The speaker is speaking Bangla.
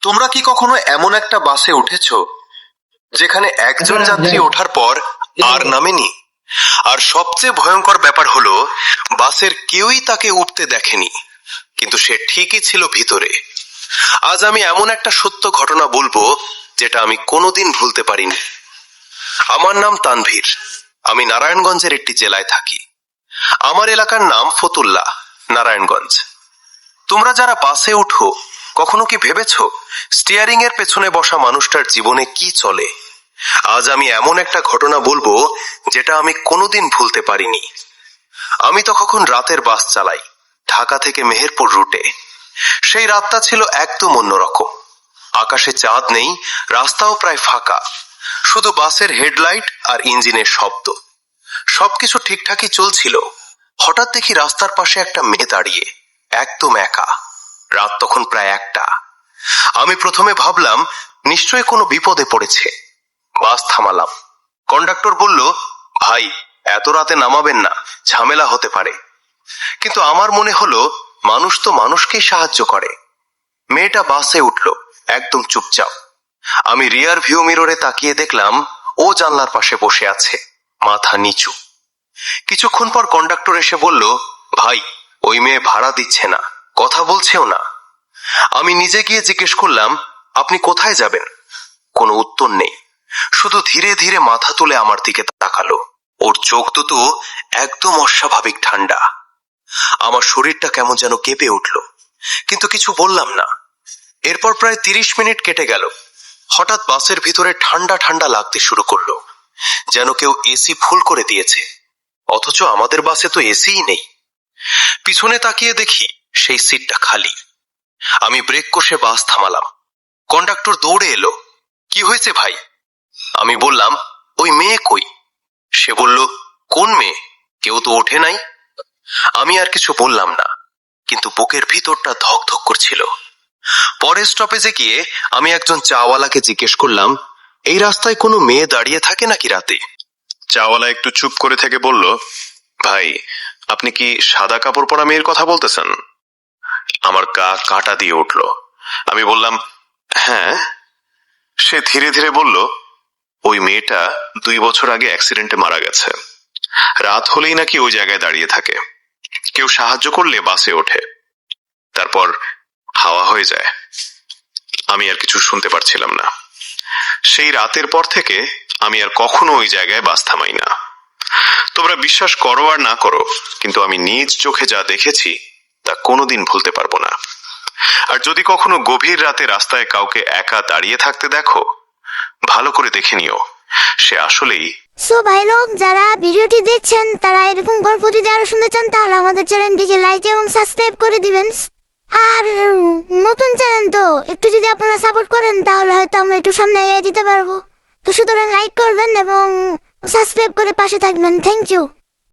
তোমরা কি কখনো এমন একটা বাসে উঠেছো যেখানে একজন যাত্রী ওঠার পর আর নামেনি? আর সবচেয়ে ভয়ঙ্কর ব্যাপার হলো বাসের কেউই তাকে উঠতে দেখেনি, কিন্তু সে ঠিকই ছিল ভিতরে। আজ আমি এমন একটা সত্য ঘটনা বলবো যেটা আমি কোনোদিন ভুলতে পারিনি। আমার নাম তানভীর। আমি নারায়ণগঞ্জের একটি জেলায় থাকি। আমার এলাকার নাম ফতুল্লা, নারায়ণগঞ্জ। তোমরা যারা বাসে উঠো, কখনো কি ভেবেছো স্টিয়ারিং এর পেছনে বসা মানুষটার জীবনে কি চলে? আজ আমি এমন একটা ঘটনা বলবো যেটা আমি কোনোদিন ভুলতে পারিনি। আমি তখন রাতের বাস চালাই, ঢাকা থেকে মেহেরপুর রুটে। সেই রাতটা ছিল একদম অন্যরকম। আকাশে চাঁদ নেই, রাস্তাও প্রায় ফাঁকা, শুধু বাসের হেডলাইট আর ইঞ্জিনের শব্দ। সবকিছু ঠিকঠাকই চলছিল। হঠাৎ দেখি রাস্তার পাশে একটা মেয়ে দাঁড়িয়ে, একদম একা। রাত তখন প্রায় 1টা। আমি প্রথমে ভাবলাম নিশ্চয়ই কোনো বিপদে পড়েছে। বাস থামালাম। কন্ডাক্টর বলল, ভাই এত রাতে নামাবেন না, ঝামেলা হতে পারে। কিন্তু আমার মনে হলো মানুষ তো মানুষকেই সাহায্য করে। মেয়েটা বাসে উঠল, একদম চুপচাপ। আমি রিয়ার ভিউ মিররে তাকিয়ে দেখলাম ও জানলার পাশে বসে আছে, মাথা নিচু। কিছুক্ষণ পর কন্ডাক্টর এসে বলল, ভাই ওই মেয়ে ভাড়া দিচ্ছে না, কথা বলছেও না। আমি নিজে গিয়ে জিজ্ঞেস করলাম, আপনি কোথায় যাবেন? কোনো উত্তর নেই, শুধু ধীরে ধীরে মাথা তুলে আমার দিকে তাকালো। ওর চোখ দুটো একদম অস্বাভাবিক ঠান্ডা। আমার শরীরটা কেমন যেন কেঁপে উঠল, কিন্তু কিছু বললাম না। এরপর প্রায় 30 মিনিট কেটে গেল। হঠাৎ বাসের ভিতরে ঠান্ডা ঠান্ডা লাগতে শুরু করলো, যেন কেউ এসি ফুল করে দিয়েছে, অথচ আমাদের বাসে তো এসিই নেই। পিছনে তাকিয়ে দেখি সেই সিটটা খালি। আমি ব্রেক কষে বাস থামালাম। কন্ডাক্টর দৌড়ে এলো, কি হয়েছে ভাই? আমি বললাম, ওই মেয়ে কই? সে বলল, কোন মেয়ে? কেউ তো ওঠে নাই। আমি আর কিছু বললাম না, কিন্তু বুকের ভিতরটা ধকধক করছিল। পরের স্টপেজে গিয়ে আমি একজন চাওয়ালাকে জিজ্ঞেস করলাম, এই রাস্তায় কোনো মেয়ে দাঁড়িয়ে থাকে নাকি রাতে? চাওয়ালা একটু চুপ করে থেকে বলল, ভাই আপনি কি সাদা কাপড় পরা মেয়ের কথা বলতেছেন? আমার গা কাঁটা দিয়ে উঠল। আমি বললাম, হ্যাঁ। সে ধীরে ধীরে বলল, ওই মেয়েটা 2 বছর আগে অ্যাক্সিডেন্টে মারা গেছে। রাত হলেই নাকি ওই জায়গায় দাঁড়িয়ে থাকে, কেউ সাহায্য করলে বাসে ওঠে, তারপর হাওয়া হয়ে যায়। আমি আর কিছু শুনতে পারছিলাম না। সেই রাতের পর থেকে আমি আর কখনো ওই জায়গায় বাস থামাই না। তোমরা বিশ্বাস করো আর না করো, কিন্তু আমি নিজ চোখে যা দেখেছি তা কোনোদিন ভুলতে পারবো না। আর যদি কখনো গভীর রাতে রাস্তায় কাউকে একা দাঁড়িয়ে থাকতে দেখো, ভালো করে দেখে নিও সে আসলেই। সো ভাই লোক, যারা ভিডিওটি দেখছেন তারা এরকম গল্প যদি আরো শুনতে চান তাহলে আমাদের চ্যানেলটিকে লাইক এবং সাবস্ক্রাইব করে দিবেন। আর নতুন চ্যানেল তো একটু যদি আপনারা সাপোর্ট করেন তাহলে হয়তো আমরা একটু সামনে এগিয়ে দিতে পারবো। তো সুতরাং লাইক করবেন এবং সাবস্ক্রাইব করে পাশে থাকবেন। Thank you.